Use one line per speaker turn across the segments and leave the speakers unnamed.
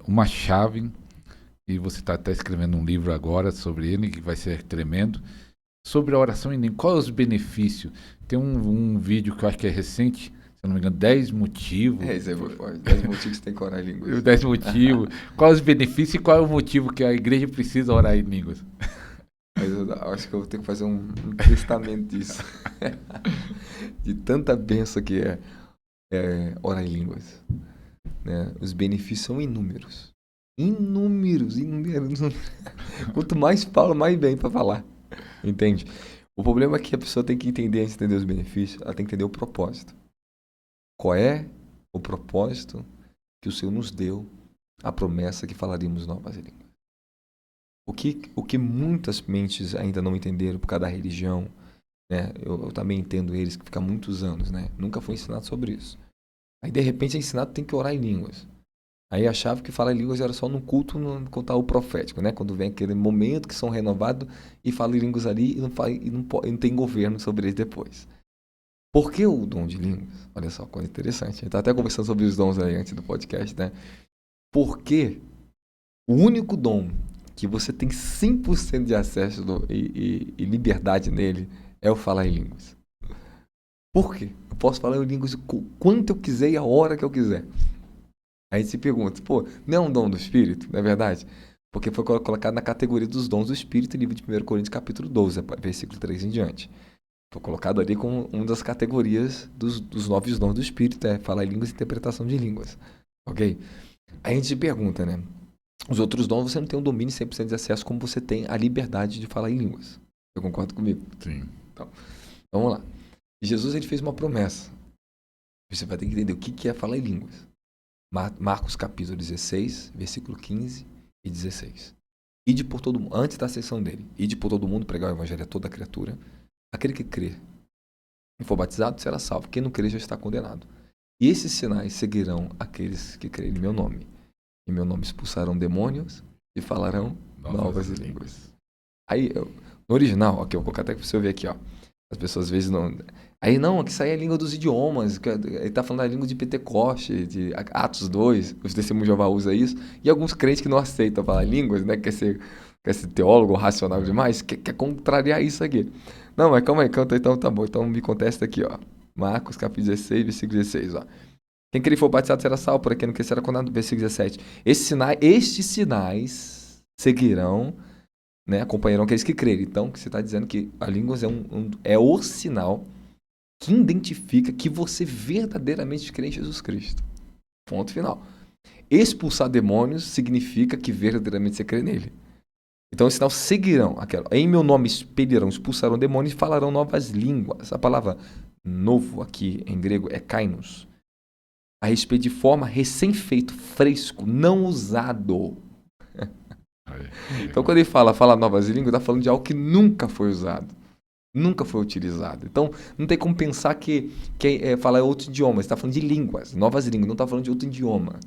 uma chave, e você está até escrevendo um livro agora sobre ele, que vai ser tremendo, sobre a oração em língua. Quais os benefícios? Tem um vídeo que eu acho que é recente, se eu não me engano, 10 motivos.
Isso aí foi forte. 10 motivos que você tem que orar em línguas.
10 motivos. Quais os benefícios e qual é o motivo que a igreja precisa orar em línguas?
Mas eu acho que eu vou ter que fazer um testamento disso. De tanta benção que é orar em línguas. Né? Os benefícios são inúmeros. Inúmeros. Quanto mais falo, mais bem para falar. Entende? O problema é que a pessoa tem que entender, antes de entender os benefícios, ela tem que entender o propósito. Qual é o propósito que o Senhor nos deu, a promessa que falaríamos novas línguas? O que muitas mentes ainda não entenderam por causa da religião, né? Eu também entendo eles que ficam muitos anos, né? Nunca foi ensinado sobre isso. Aí de repente é ensinado que tem que orar em línguas. Aí achava que falar em línguas era só no culto, no contar o profético, né? Quando vem aquele momento que são renovados e falam em línguas ali e não tem governo sobre eles depois. Por que o dom de línguas? Olha só, coisa interessante. A gente tá até conversando sobre os dons aí antes do podcast, né? Porque o único dom que você tem 100% de acesso e liberdade nele é o falar em línguas. Por quê? Eu posso falar em línguas quanto eu quiser e a hora que eu quiser. Aí a gente se pergunta, pô, não é um dom do Espírito, não é verdade? Porque foi colocado na categoria dos dons do Espírito, livro de 1 Coríntios, capítulo 12, versículo 3 em diante. Foi colocado ali como uma das categorias dos 9 dons do Espírito, falar em línguas e interpretação de línguas. Ok? Aí a gente se pergunta, né? Os outros dons você não tem um domínio 100% de acesso como você tem a liberdade de falar em línguas. Você concorda comigo?
Sim.
Então, vamos lá. Jesus ele fez uma promessa. Você vai ter que entender o que é falar em línguas. Marcos capítulo 16, versículo 15 e 16. Ide por todo mundo, antes da sessão dele, ide por todo mundo, pregar o evangelho a toda criatura. Aquele que crer e for batizado será salvo. Quem não crer já está condenado. E esses sinais seguirão aqueles que crerem em meu nome. Em meu nome expulsarão demônios e falarão novas línguas. Aí, no original, aqui, eu vou colocar até para você ver aqui, ó. As pessoas às vezes não... Aí não, que isso aí é a língua dos idiomas. Ele está falando da língua de Pentecoste, de Atos 2. Os testemunhos de Jeová usa isso. E alguns crentes que não aceitam falar línguas, né? Quer ser teólogo racional demais, quer contrariar isso aqui. Não, mas calma aí, então tá bom. Então me contesta aqui, ó. Marcos capítulo 16, versículo 16, ó. Quem crer e for batizado será salvo, por quem não crer será condenado. Versículo 17. Estes sinais seguirão, né, acompanharão aqueles que crerem. Então, que você está dizendo que a língua é o sinal que identifica que você verdadeiramente crê em Jesus Cristo. Ponto final. Expulsar demônios significa que verdadeiramente você crê nele. Então, o sinal seguirão. Em meu nome expelirão, expulsarão demônios e falarão novas línguas. A palavra novo aqui em grego é kainos. A respeito de forma recém-feito, fresco, não usado. Então, quando ele fala novas línguas, está falando de algo que nunca foi usado. Nunca foi utilizado. Então, não tem como pensar que falar outro idioma. Você está falando de línguas, novas línguas, não está falando de outro idioma.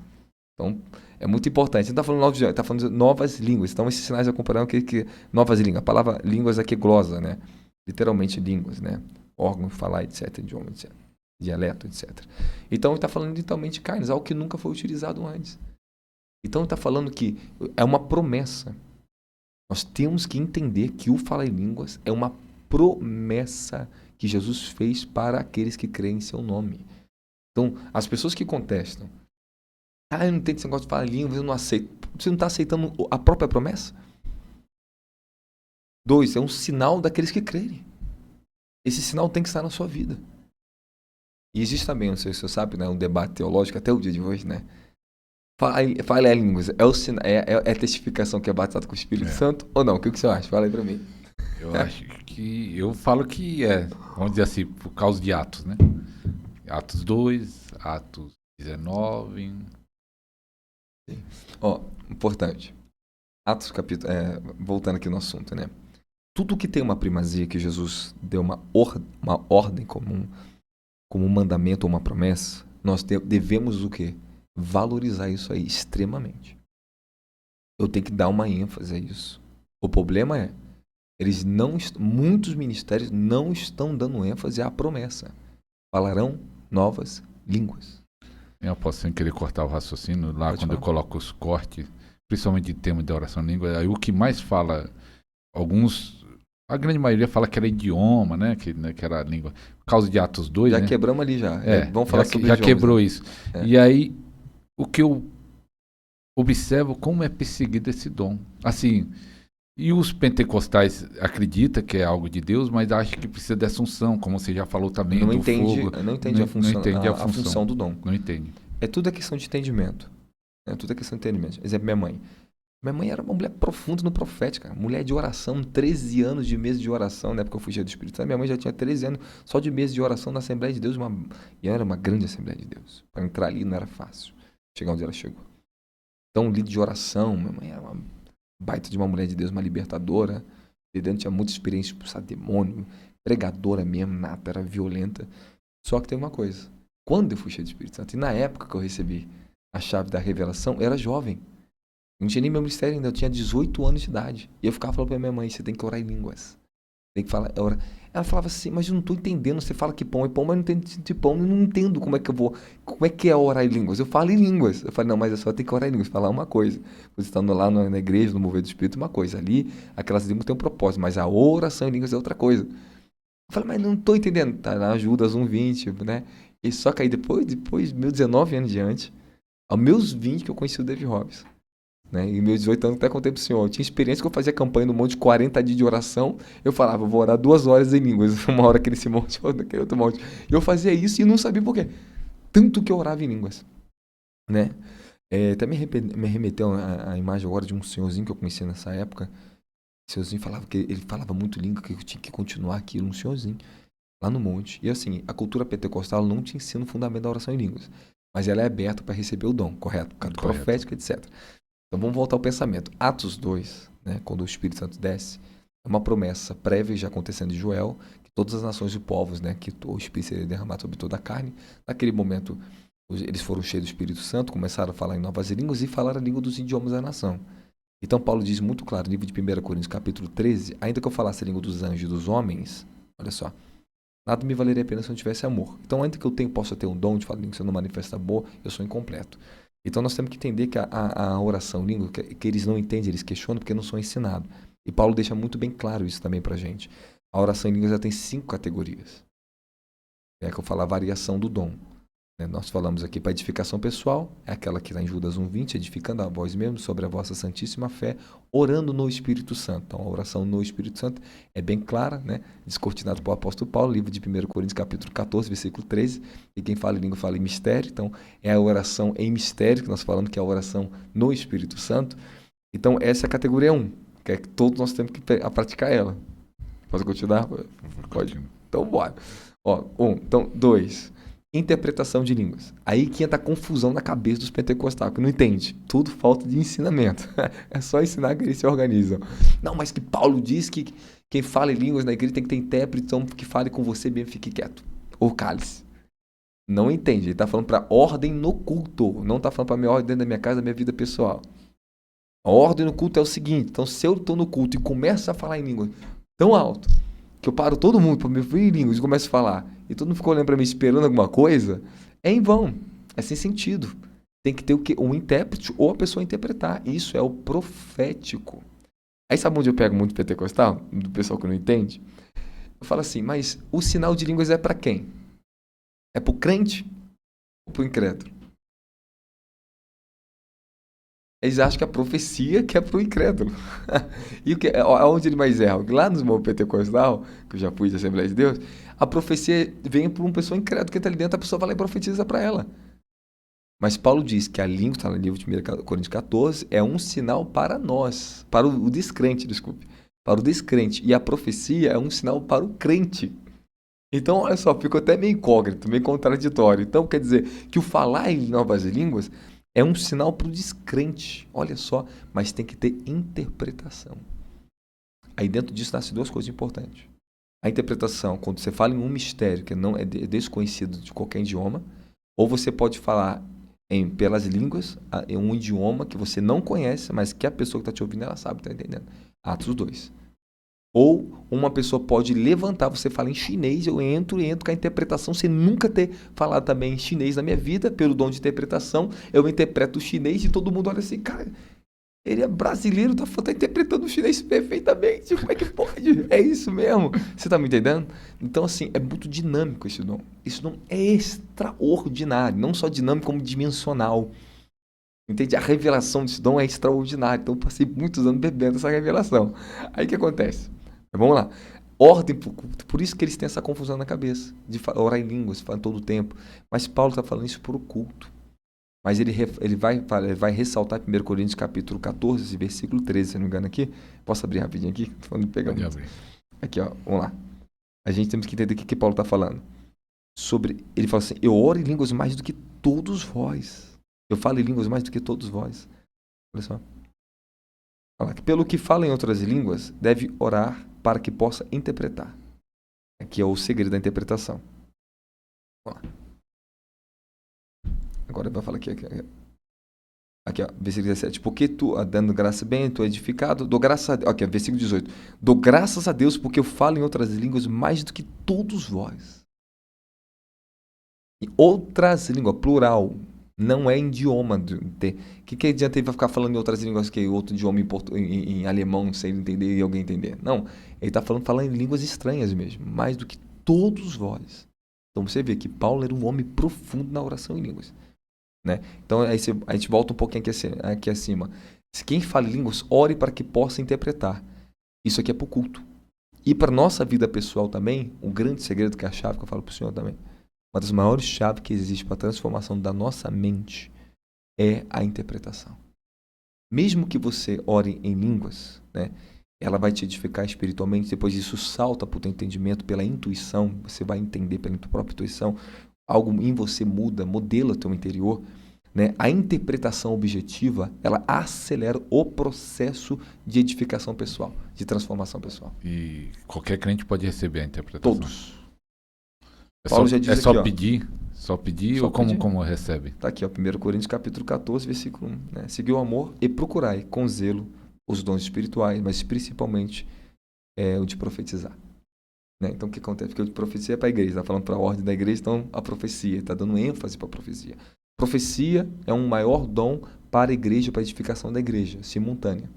Então, é muito importante. Não está falando novos idiomas, está falando de novas línguas. Então, esses sinais acompanham que novas línguas. A palavra línguas aqui é glosa, né? Literalmente línguas, né? Órgão, falar, etc. Idioma, etc. Dialeto, etc. Então, ele está falando literalmente de carnes, algo que nunca foi utilizado antes. Então, ele está falando que é uma promessa. Nós temos que entender que o falar em línguas é uma promessa que Jesus fez para aqueles que creem em seu nome. Então, as pessoas que contestam, eu não tenho esse negócio de falar em línguas, eu não aceito. Você não está aceitando a própria promessa? 2, é um sinal daqueles que crerem. Esse sinal tem que estar na sua vida. E existe também, não sei se você sabe, né, um debate teológico até o dia de hoje, né? Fala em línguas, é testificação que é batizado com o Espírito Santo ou não? O que você acha? Fala aí pra mim.
Eu acho que... Eu falo que vamos dizer assim, por causa de Atos, né? Atos 2, Atos 19...
Ó, importante. Atos capítulo... voltando aqui no assunto, né? Tudo que tem uma primazia, que Jesus deu uma ordem como um mandamento ou uma promessa, nós devemos o quê? Valorizar isso aí extremamente. Eu tenho que dar uma ênfase a isso. O problema é, muitos ministérios não estão dando ênfase à promessa. Falarão novas línguas.
Eu posso sem querer cortar o raciocínio lá
Pode
quando eu
falar.
coloco os cortes, principalmente de tema de oração em língua, aí o que mais fala, alguns, a grande maioria fala que era idioma, né? Que era a língua. Por causa de Atos 2,
Já
né?
quebramos ali já. Vamos falar sobre
Já
idiomas,
quebrou
né?
isso.
É.
E aí, o que eu observo como é perseguido esse dom. Assim, e os pentecostais acreditam que é algo de Deus, mas acham que precisa dessa unção, como você já falou também,
Não
do
entende,
fogo.
não entende
Não entende a
a
função.
função do dom.
Não entende.
É tudo a questão de entendimento. É tudo a questão de entendimento. Exemplo, minha mãe. Minha mãe era uma mulher profunda no profética. Mulher de oração, 13 anos de mês de oração, na época eu fugia do Espírito Santo. Minha mãe já tinha 13 anos só de mês de oração na Assembleia de Deus. E era uma grande Assembleia de Deus. Para entrar ali não era fácil. Chegar onde ela chegou. Então, líder de oração, minha mãe era uma baita de uma mulher de Deus, uma libertadora. Lidando, tinha muita experiência de expulsar demônio. Pregadora mesmo, nata, era violenta. Só que tem uma coisa. Quando eu fui cheio do Espírito Santo, e na época que eu recebi a chave da revelação, eu era jovem. Não tinha nem meu ministério ainda, eu tinha 18 anos de idade. E eu ficava falando pra minha mãe, você tem que orar em línguas. Tem que falar, orar. Ela falava assim, mas eu não tô entendendo, você fala que pão é pão, mas não entendo de pão, eu não entendo como é que eu vou, como é que é orar em línguas. Eu falo em línguas. Eu falei, não, mas eu só tenho que orar em línguas, falar uma coisa. Você estando lá na igreja, no mover do Espírito, uma coisa. Ali, aquelas línguas têm um propósito, mas a oração em línguas é outra coisa. Eu falei, mas não tô entendendo. Tá na Judas 1:20, né? E só que aí depois, meus 19 anos diante, aos meus 20 que eu conheci o David Robson. Né? E meus 18 anos até contei pro senhor. Eu tinha experiência que eu fazia campanha no monte, 40 dias de oração. Eu falava, vou orar 2 horas em línguas. Uma hora aquele monte, outra aquele outro monte. E eu fazia isso e não sabia por quê. Tanto que eu orava em línguas. Né? Até me remeteu a imagem agora de um senhorzinho que eu conheci nessa época. O senhorzinho falava que ele falava muito língua, que eu tinha que continuar aquilo. Um senhorzinho lá no monte. E assim, a cultura pentecostal não te ensina o fundamento da oração em línguas. Mas ela é aberta para receber o dom, correto? Por causa do profético, etc. Então vamos voltar ao pensamento. Atos 2, né, quando o Espírito Santo desce, é uma promessa prévia já acontecendo de Joel, que todas as nações e povos, né, que o Espírito seria derramado sobre toda a carne. Naquele momento, eles foram cheios do Espírito Santo, começaram a falar em novas línguas e falar a língua dos idiomas da nação. Então Paulo diz muito claro no livro de 1 Coríntios, capítulo 13, ainda que eu falasse a língua dos anjos e dos homens, olha só, nada me valeria a pena se eu não tivesse amor. Então, ainda que eu possa ter um dom de falar língua, se eu não manifesta amor, eu sou incompleto. Então, nós temos que entender que a oração língua, que eles não entendem, eles questionam porque não são ensinados. E Paulo deixa muito bem claro isso também pra gente. A oração em línguas já tem 5 categorias. É que eu falo a variação do dom. Nós falamos aqui para edificação pessoal, é aquela que está em Judas 1:20, edificando a vós mesmos sobre a vossa santíssima fé, orando no Espírito Santo. Então, a oração no Espírito Santo é bem clara, né? Descortinado pelo apóstolo Paulo, livro de 1 Coríntios, capítulo 14, versículo 13. E quem fala em língua fala em mistério. Então, é a oração em mistério, que nós falamos que é a oração no Espírito Santo. Então, essa é a categoria 1, que é que todos nós temos que praticar ela. Posso continuar? Pode. Então, bora. Então, 2. Interpretação de línguas. Aí que entra a confusão na cabeça dos pentecostais, que não entende. Tudo falta de ensinamento. É só ensinar que eles se organizam. Não, mas que Paulo diz que quem fala em línguas na igreja tem que ter intérprete, então que fale com você bem, fique quieto. Ou cale-se. Não entende. Ele está falando para ordem no culto. Não está falando para minha ordem dentro da minha casa, da minha vida pessoal. A ordem no culto é o seguinte. Então, se eu estou no culto e começo a falar em línguas tão alto, que eu paro todo mundo para me ouvir em línguas e começo a falar, e todo mundo ficou olhando para mim esperando alguma coisa, é em vão, é sem sentido. Tem que ter o quê? Um intérprete ou a pessoa interpretar. Isso é o profético. Aí sabe onde eu pego muito pentecostal? Do pessoal que não entende? Eu falo assim, mas o sinal de línguas é para quem? É para o crente ou para o incrédulo? Eles acham que a profecia que é para o incrédulo. E aonde ele mais erra? Lá nos movimento pentecostal, que eu já fui de Assembleia de Deus, a profecia vem para uma pessoa incrédula que está ali dentro, a pessoa vai lá e profetiza para ela. Mas Paulo diz que a língua, está no livro de 1 Coríntios 14, é um sinal para nós, para o descrente, desculpe, para o descrente. E a profecia é um sinal para o crente. Então, olha só, ficou até meio incógnito, meio contraditório. Então, quer dizer que o falar em novas línguas é um sinal para o descrente, olha só, mas tem que ter interpretação. Aí dentro disso nascem 2 coisas importantes. A interpretação, quando você fala em um mistério que não é desconhecido de qualquer idioma, ou você pode falar pelas línguas, em um idioma que você não conhece, mas que a pessoa que está te ouvindo, ela sabe, está entendendo. Atos 2. Ou uma pessoa pode levantar, você fala em chinês, eu entro com a interpretação, sem nunca ter falado também em chinês na minha vida, pelo dom de interpretação, eu interpreto o chinês e todo mundo olha assim, cara, ele é brasileiro, tá interpretando o chinês perfeitamente, como é que pode? É isso mesmo, você tá me entendendo? Então assim, é muito dinâmico esse dom. Esse dom é extraordinário, não só dinâmico, como dimensional. Entende? A revelação desse dom é extraordinária, então eu passei muitos anos bebendo essa revelação. Aí o que acontece? Vamos lá. Ordem para o culto. Por isso que eles têm essa confusão na cabeça. De orar em línguas, falar todo o tempo. Mas Paulo está falando isso para o culto. Mas ele vai ressaltar em 1 Coríntios capítulo 14, versículo 13, se não me engano aqui. Posso abrir rapidinho aqui? Estou falando de pegar muito. Aqui, ó. Vamos lá. A gente temos que entender o que Paulo está falando. Ele fala assim, eu oro em línguas mais do que todos vós. Eu falo em línguas mais do que todos vós. Olha só. Fala que pelo que fala em outras línguas, deve orar para que possa interpretar. Aqui é o segredo da interpretação. Vamos lá. Agora vai falar aqui, ó, versículo 17. Porque tu, dando graça bem, tu é edificado, dou graças a Deus. Aqui, versículo 18. Dou graças a Deus porque eu falo em outras línguas mais do que todos vós. E outras línguas, plural. Não é idioma. Que adianta ele vai ficar falando em outras línguas que outro idioma em alemão, sem ele entender e alguém entender? Não. Ele está falando em línguas estranhas mesmo. Mais do que todos vós. Então você vê que Paulo era um homem profundo na oração em línguas. Né? Então aí a gente volta um pouquinho aqui acima. Se quem fala em línguas, ore para que possa interpretar. Isso aqui é para o culto. E para a nossa vida pessoal também, um grande segredo que é a chave que eu falo para o senhor também. Uma das maiores chaves que existe para a transformação da nossa mente é a interpretação. Mesmo que você ore em línguas, né, ela vai te edificar espiritualmente, depois disso salta para o teu entendimento pela intuição, você vai entender pela tua própria intuição, algo em você muda, modela o teu interior. Né? A interpretação objetiva, ela acelera o processo de edificação pessoal, de transformação pessoal.
E qualquer crente pode receber a interpretação?
Todos.
Paulo já diz aqui, só pedir ou como recebe?
Está aqui, ó, 1 Coríntios capítulo 14, versículo 1. Né? Seguir o amor e procurai com zelo os dons espirituais, mas principalmente o de profetizar. Né? Então o que acontece? Porque o de profecia é para a igreja, está falando para a ordem da igreja, então a profecia, está dando ênfase para a profecia. Profecia é um maior dom para a igreja, para a edificação da igreja, simultânea.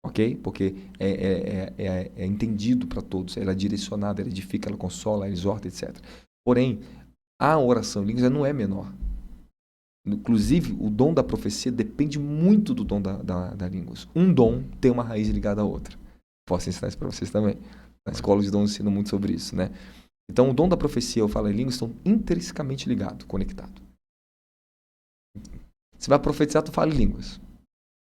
Ok? Porque é entendido para todos, ela é direcionada, ela edifica, ela consola, ela exorta, etc. Porém, a oração em línguas não é menor. Inclusive, o dom da profecia depende muito do dom da línguas. Um dom tem uma raiz ligada à outra. Posso ensinar isso para vocês também. Na escola de dons ensino muito sobre isso, né? Então, o dom da profecia e o fala em línguas estão intrinsecamente ligados, conectados. Você vai profetizar, tu fala em línguas.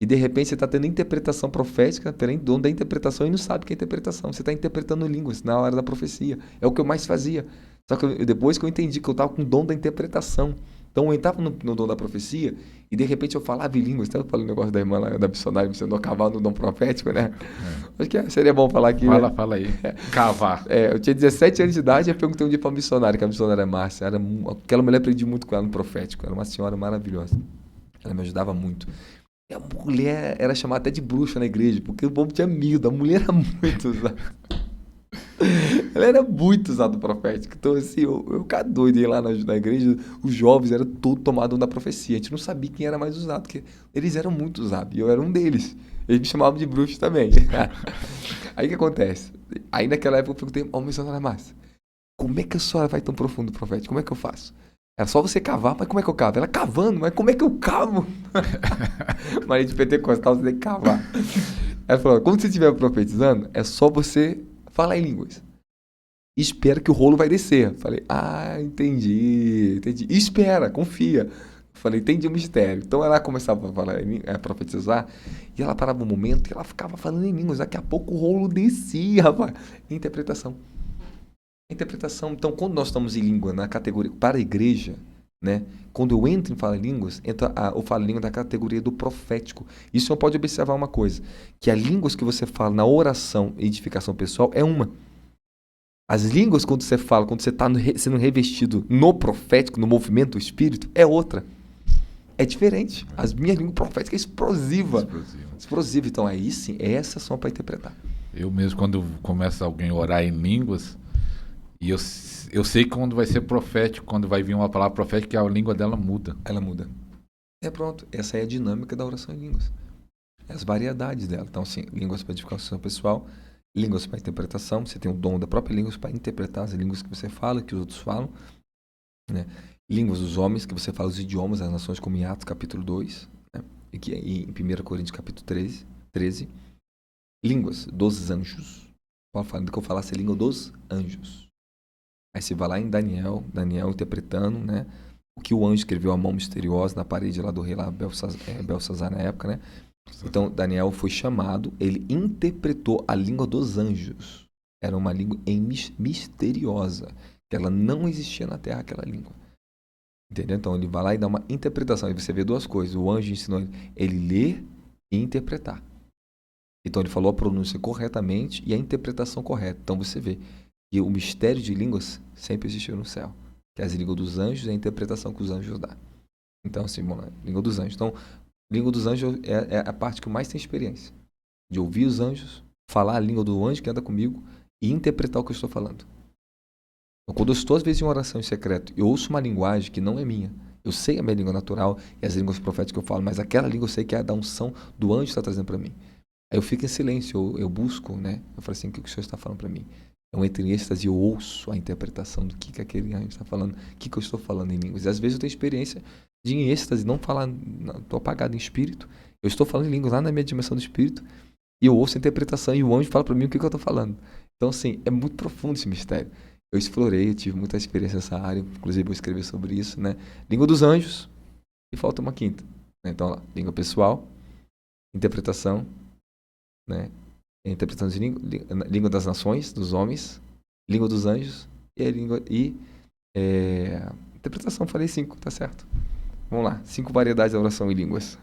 E de repente você está tendo interpretação profética, tem dom da interpretação e não sabe o que é interpretação. Você está interpretando línguas na hora da profecia. É o que eu mais fazia. Só que depois que eu entendi que eu estava com o dom da interpretação. Então eu entrava no dom da profecia e de repente eu falava em línguas. Até eu falei o negócio da irmã lá, da missionária, me ensinou a cavar no dom profético, né? Acho que seria bom falar aqui.
Fala aí. Cavar.
Eu tinha 17 anos de idade e eu perguntei um dia para a missionária, que a missionária é Márcia. Aquela mulher, aprendi muito com ela no profético. Era uma senhora maravilhosa. Ela me ajudava muito. E a mulher era chamada até de bruxa na igreja, porque o povo tinha medo. A mulher era muito usada. Ela era muito usada no profético. Então, assim, eu ficava doido ir lá na igreja. Os jovens eram todos tomados da profecia. A gente não sabia quem era mais usado, porque eles eram muito usados. E eu era um deles. Eles me chamavam de bruxo também. Aí o que acontece? Aí naquela época eu perguntei, missionária Márcia, como é que a senhora vai tão profundo no profético? Como é que eu faço? Era só você cavar, mas como é que eu cavo? Ela cavando, mas como é que eu cavo? Mas de pentecostal você tem que cavar. Ela falou, quando você estiver profetizando, é só você falar em línguas. E espera que o rolo vai descer. Falei, entendi. E espera, confia. Falei, entendi o mistério. Então ela começava a falar, a profetizar, e ela parava um momento e ela ficava falando em línguas. Daqui a pouco o rolo descia, rapaz. Interpretação. Então, quando nós estamos em língua na categoria para a igreja, né? Quando eu entro em fala em línguas, entra o fala em língua da categoria do profético. Isso você pode observar uma coisa, que as línguas que você fala na oração e edificação pessoal é uma. As línguas quando você fala, quando você está sendo revestido no profético, no movimento do Espírito, é outra. É diferente. As minhas línguas proféticas é explosiva. Então aí sim, essas são para interpretar.
Eu mesmo, quando começa alguém a orar em línguas, e eu sei que quando vai ser profético, quando vai vir uma palavra profética, a língua dela muda.
Ela muda. Pronto. Essa é a dinâmica da oração em línguas. As variedades dela. Então, assim, línguas para edificação pessoal, línguas para interpretação. Você tem o dom da própria língua para interpretar as línguas que você fala, que os outros falam. Né? Línguas dos homens, que você fala os idiomas das nações, como em Atos capítulo 2, né? E em 1 Coríntios capítulo 13. Línguas dos anjos. Paulo falando que eu falasse a língua dos anjos. Aí você vai lá em Daniel interpretando, né? O que o anjo escreveu à mão misteriosa na parede lá do rei lá, Belsazar na época, né? Então, Daniel foi chamado, ele interpretou a língua dos anjos. Era uma língua misteriosa, que ela não existia na terra, aquela língua. Entendeu? Então, ele vai lá e dá uma interpretação. E você vê duas coisas. O anjo ensinou ele ler e interpretar. Então, ele falou a pronúncia corretamente e a interpretação correta. Então, você vê que o mistério de línguas sempre existiu no céu. Que é as línguas dos anjos e a interpretação que os anjos dão. Então, assim, bom, língua dos anjos. Então, língua dos anjos é a parte que eu mais tenho experiência. De ouvir os anjos, falar a língua do anjo que anda comigo e interpretar o que eu estou falando. Então, quando eu estou, às vezes, em uma oração em secreto, eu ouço uma linguagem que não é minha. Eu sei a minha língua natural e as línguas proféticas que eu falo, mas aquela língua eu sei que é a da unção do anjo que está trazendo para mim. Aí eu fico em silêncio, eu busco, né? Eu falo assim, o que o Senhor está falando para mim? Eu entro em êxtase e eu ouço a interpretação do que aquele anjo está falando, o que eu estou falando em línguas. E às vezes eu tenho experiência de em êxtase, não falar, estou apagado em espírito, eu estou falando em línguas lá na minha dimensão do espírito, e eu ouço a interpretação e o anjo fala para mim o que eu estou falando. Então, assim, é muito profundo esse mistério. Eu explorei, eu tive muita experiência nessa área, inclusive vou escrever sobre isso, né? Língua dos anjos, e falta uma quinta. Né? Então, lá, língua pessoal, interpretação, né? Interpretação de língua das nações, dos homens, língua dos anjos e a língua interpretação, falei 5, tá certo. Vamos lá, 5 variedades da oração em línguas.